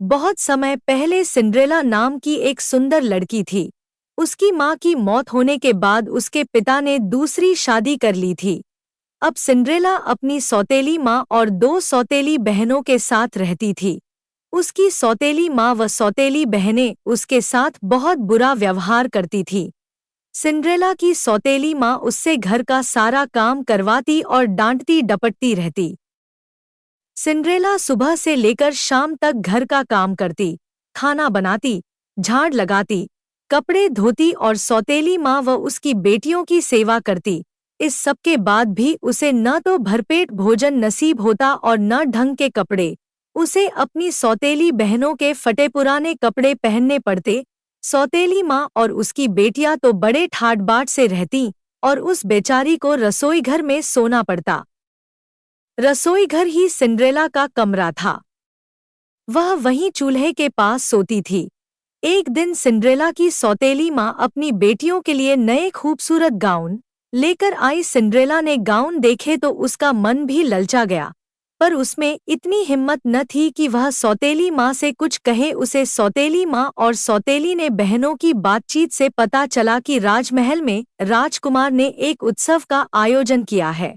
बहुत समय पहले सिंड्रेला नाम की एक सुंदर लड़की थी। उसकी माँ की मौत होने के बाद उसके पिता ने दूसरी शादी कर ली थी। अब सिंड्रेला अपनी सौतेली माँ और दो सौतेली बहनों के साथ रहती थी। उसकी सौतेली माँ व सौतेली बहनें उसके साथ बहुत बुरा व्यवहार करती थी। सिंड्रेला की सौतेली माँ उससे घर का सारा काम करवाती और डांटती डपटती रहती। सिंड्रेला सुबह से लेकर शाम तक घर का काम करती, खाना बनाती, झाड़ लगाती, कपड़े धोती और सौतेली माँ व उसकी बेटियों की सेवा करती। इस सब के बाद भी उसे न तो भरपेट भोजन नसीब होता और न ढंग के कपड़े। उसे अपनी सौतेली बहनों के फटे पुराने कपड़े पहनने पड़ते। सौतेली माँ और उसकी बेटियां तो बड़े ठाट बाट से रहती और उस बेचारी को रसोई घर में सोना पड़ता। रसोई घर ही सिंड्रेला का कमरा था। वह वहीं चूल्हे के पास सोती थी। एक दिन सिंड्रेला की सौतेली माँ अपनी बेटियों के लिए नए खूबसूरत गाउन लेकर आई। सिंड्रेला ने गाउन देखे तो उसका मन भी ललचा गया, पर उसमें इतनी हिम्मत न थी कि वह सौतेली माँ से कुछ कहे। उसे सौतेली माँ और सौतेली ने बहनों की बातचीत से पता चला कि राजमहल में राजकुमार ने एक उत्सव का आयोजन किया है,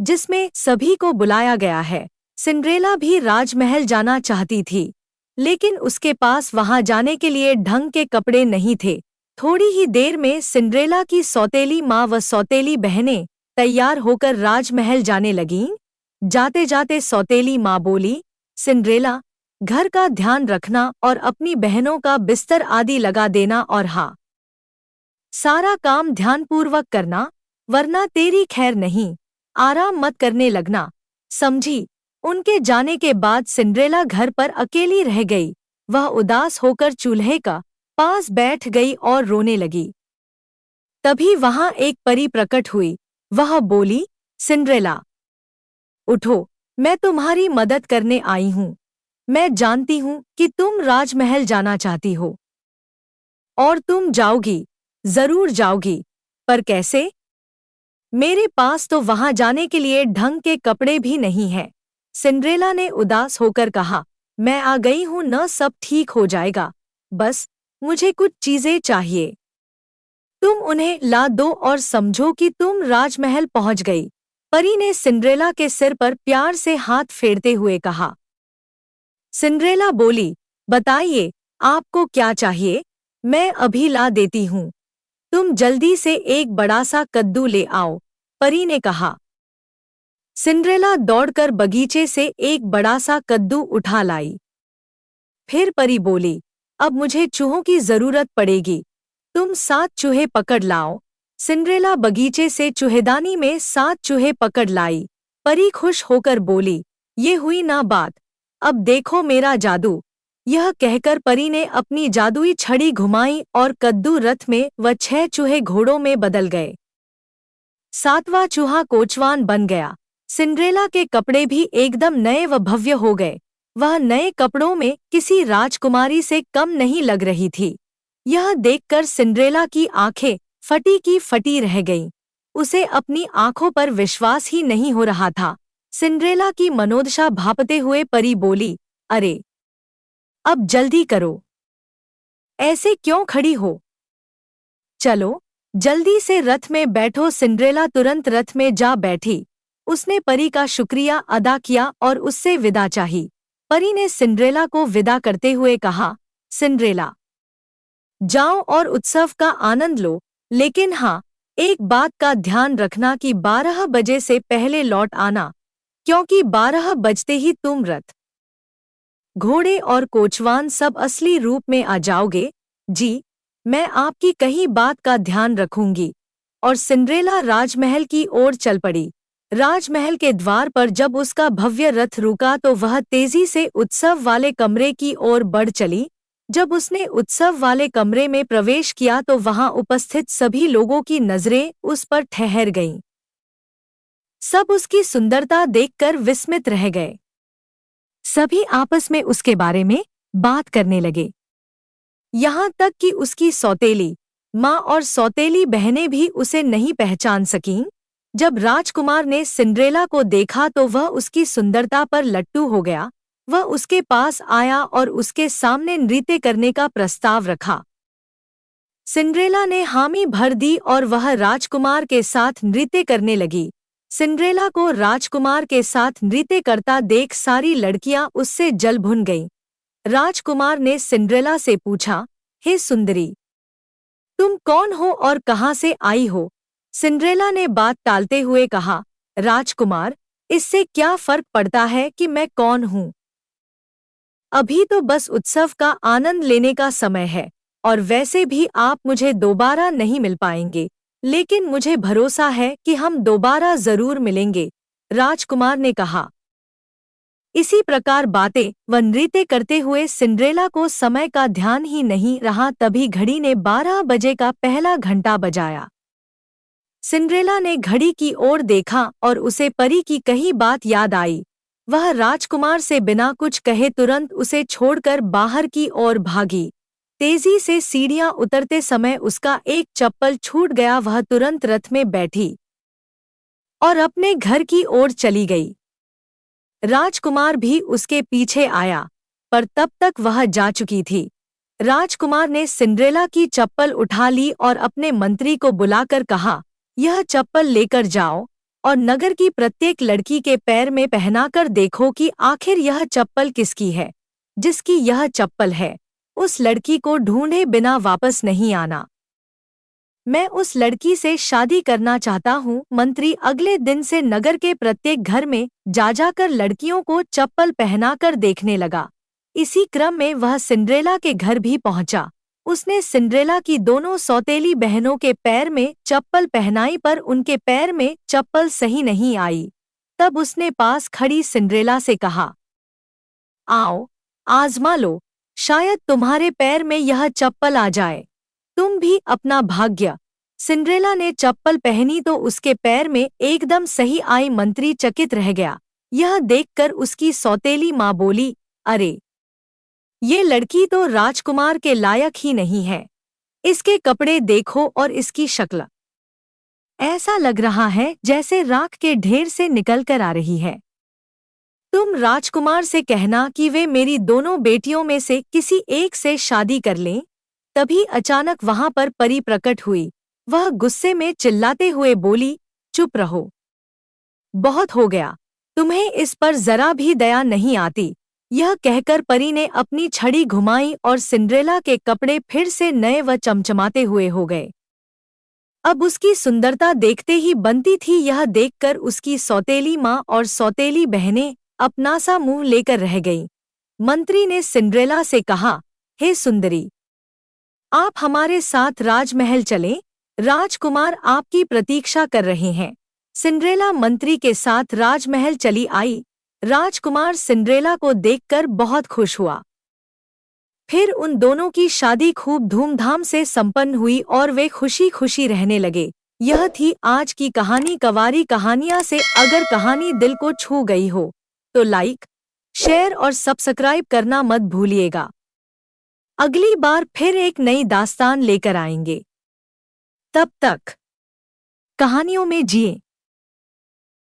जिसमें सभी को बुलाया गया है। सिंड्रेला भी राजमहल जाना चाहती थी, लेकिन उसके पास वहां जाने के लिए ढंग के कपड़े नहीं थे। थोड़ी ही देर में सिंड्रेला की सौतेली माँ व सौतेली बहनें तैयार होकर राजमहल जाने लगीं। जाते जाते सौतेली माँ बोली, सिंड्रेला, घर का ध्यान रखना और अपनी बहनों का बिस्तर आदि लगा देना और हाँ, सारा काम ध्यानपूर्वक करना, वरना तेरी खैर नहीं। आराम मत करने लगना, समझी। उनके जाने के बाद सिंड्रेला घर पर अकेली रह गई। वह उदास होकर चूल्हे का पास बैठ गई और रोने लगी। तभी वहां एक परी प्रकट हुई। वह बोली, सिंड्रेला, उठो, मैं तुम्हारी मदद करने आई हूँ। मैं जानती हूँ कि तुम राजमहल जाना चाहती हो और तुम जाओगी, जरूर जाओगी, पर कैसे? मेरे पास तो वहां जाने के लिए ढंग के कपड़े भी नहीं हैं। सिंड्रेला ने उदास होकर कहा, मैं आ गई हूं न, सब ठीक हो जाएगा। बस मुझे कुछ चीजें चाहिए, तुम उन्हें ला दो और समझो कि तुम राजमहल पहुंच गई। परी ने सिंड्रेला के सिर पर प्यार से हाथ फेरते हुए कहा। सिंड्रेला बोली, बताइए, आपको क्या चाहिए? मैं अभी ला देती हूँ। तुम जल्दी से एक बड़ा सा कद्दू ले आओ, परी ने कहा। सिंड्रेला दौड़कर बगीचे से एक बड़ा सा कद्दू उठा लाई। फिर परी बोली, अब मुझे चूहों की जरूरत पड़ेगी, तुम 7 चूहे पकड़ लाओ। सिंड्रेला बगीचे से चूहेदानी में 7 चूहे पकड़ लाई। परी खुश होकर बोली, ये हुई ना बात, अब देखो मेरा जादू। यह कहकर परी ने अपनी जादुई छड़ी घुमाई और कद्दू रथ में व 6 चूहे घोड़ों में बदल गए। 7वां चूहा कोचवान बन गया। सिंड्रेला के कपड़े भी एकदम नए व भव्य हो गए। वह नए कपड़ों में किसी राजकुमारी से कम नहीं लग रही थी। यह देखकर सिंड्रेला की आंखें फटी की फटी रह गईं। उसे अपनी आंखों पर विश्वास ही नहीं हो रहा था। सिंड्रेला की मनोदशा भांपते हुए परी बोली, अरे, अब जल्दी करो, ऐसे क्यों खड़ी हो? चलो, जल्दी से रथ में बैठो। सिंड्रेला तुरंत रथ में जा बैठी। उसने परी का शुक्रिया अदा किया और उससे विदा चाही। परी ने सिंड्रेला को विदा करते हुए कहा, सिंड्रेला, जाओ और उत्सव का आनंद लो, लेकिन हाँ, एक बात का ध्यान रखना कि 12 बजे से पहले लौट आना, क्योंकि 12 बजते ही तुम रथ, घोड़े और कोचवान सब असली रूप में आ जाओगे। जी, मैं आपकी कही बात का ध्यान रखूंगी। और सिंड्रेला राजमहल की ओर चल पड़ी। राजमहल के द्वार पर जब उसका भव्य रथ रुका तो वह तेजी से उत्सव वाले कमरे की ओर बढ़ चली। जब उसने उत्सव वाले कमरे में प्रवेश किया तो वहां उपस्थित सभी लोगों की नजरें उस पर ठहर गईं। सब उसकी सुंदरता देखकर विस्मित रह गए। सभी आपस में उसके बारे में बात करने लगे। यहाँ तक कि उसकी सौतेली माँ और सौतेली बहनें भी उसे नहीं पहचान सकीं। जब राजकुमार ने सिंड्रेला को देखा तो वह उसकी सुंदरता पर लट्टू हो गया। वह उसके पास आया और उसके सामने नृत्य करने का प्रस्ताव रखा। सिंड्रेला ने हामी भर दी और वह राजकुमार के साथ नृत्य करने लगी। सिंड्रेला को राजकुमार के साथ नृत्य करता देख सारी लड़कियां उससे जल भुन गईं। राजकुमार ने सिंड्रेला से पूछा, हे सुंदरी, तुम कौन हो और कहाँ से आई हो? सिंड्रेला ने बात टालते हुए कहा, राजकुमार, इससे क्या फर्क पड़ता है कि मैं कौन हूँ? अभी तो बस उत्सव का आनंद लेने का समय है, और वैसे भी आप मुझे दोबारा नहीं मिल पाएंगे, लेकिन मुझे भरोसा है कि हम दोबारा जरूर मिलेंगे, राजकुमार ने कहा। इसी प्रकार बातें व नृत्य करते हुए सिंड्रेला को समय का ध्यान ही नहीं रहा, तभी घड़ी ने 12 बजे का पहला घंटा बजाया। सिंड्रेला ने घड़ी की ओर देखा और उसे परी की कही बात याद आई। वह राजकुमार से बिना कुछ कहे तुरंत उसे छोड़कर बाहर की ओर भागी। तेजी से सीढ़ियां उतरते समय उसका एक चप्पल छूट गया। वह तुरंत रथ में बैठी और अपने घर की ओर चली गई। राजकुमार भी उसके पीछे आया, पर तब तक वह जा चुकी थी। राजकुमार ने सिंड्रेला की चप्पल उठा ली और अपने मंत्री को बुलाकर कहा, यह चप्पल लेकर जाओ और नगर की प्रत्येक लड़की के पैर में पहनाकर देखो कि आखिर यह चप्पल किसकी है। जिसकी यह चप्पल है, उस लड़की को ढूंढे बिना वापस नहीं आना। मैं उस लड़की से शादी करना चाहता हूँ। मंत्री अगले दिन से नगर के प्रत्येक घर में जाकर लड़कियों को चप्पल पहनाकर देखने लगा। इसी क्रम में वह सिंड्रेला के घर भी पहुंचा। उसने सिंड्रेला की दोनों सौतेली बहनों के पैर में चप्पल पहनाई, पर उनके पैर में चप्पल सही नहीं आई। तब उसने पास खड़ी सिंड्रेला से कहा, आओ, आजमा लो, शायद तुम्हारे पैर में यह चप्पल आ जाए। तुम भी अपना भाग्य। सिंड्रेला ने चप्पल पहनी तो उसके पैर में एकदम सही आई। मंत्री चकित रह गया। यह देखकर उसकी सौतेली माँ बोली, अरे, ये लड़की तो राजकुमार के लायक ही नहीं है। इसके कपड़े देखो और इसकी शक्ल, ऐसा लग रहा है जैसे राख के ढेर से निकल कर आ रही है। तुम राजकुमार से कहना कि वे मेरी दोनों बेटियों में से किसी एक से शादी कर लें। तभी अचानक वहां पर परी प्रकट हुई। वह गुस्से में चिल्लाते हुए बोली, चुप रहो, बहुत हो गया, तुम्हें इस पर जरा भी दया नहीं आती। यह कहकर परी ने अपनी छड़ी घुमाई और सिंड्रेला के कपड़े फिर से नए व चमचमाते हुए हो गए। अब उसकी सुंदरता देखते ही बनती थी। यह देखकर उसकी सौतेली माँ और सौतेली बहनें अपना सा मुंह लेकर रह गईं। मंत्री ने सिंड्रेला से कहा, हे सुंदरी, आप हमारे साथ राजमहल चलें, राजकुमार आपकी प्रतीक्षा कर रहे हैं। सिंड्रेला मंत्री के साथ राजमहल चली आई। राजकुमार सिंड्रेला को देखकर बहुत खुश हुआ। फिर उन दोनों की शादी खूब धूमधाम से संपन्न हुई और वे खुशी खुशी रहने लगे। यह थी आज की कहानी। कवारी कहानियां से अगर कहानी दिल को छू गई हो तो लाइक, शेयर और सब्सक्राइब करना मत भूलिएगा। अगली बार फिर एक नई दास्तान लेकर आएंगे। तब तक कहानियों में जिए।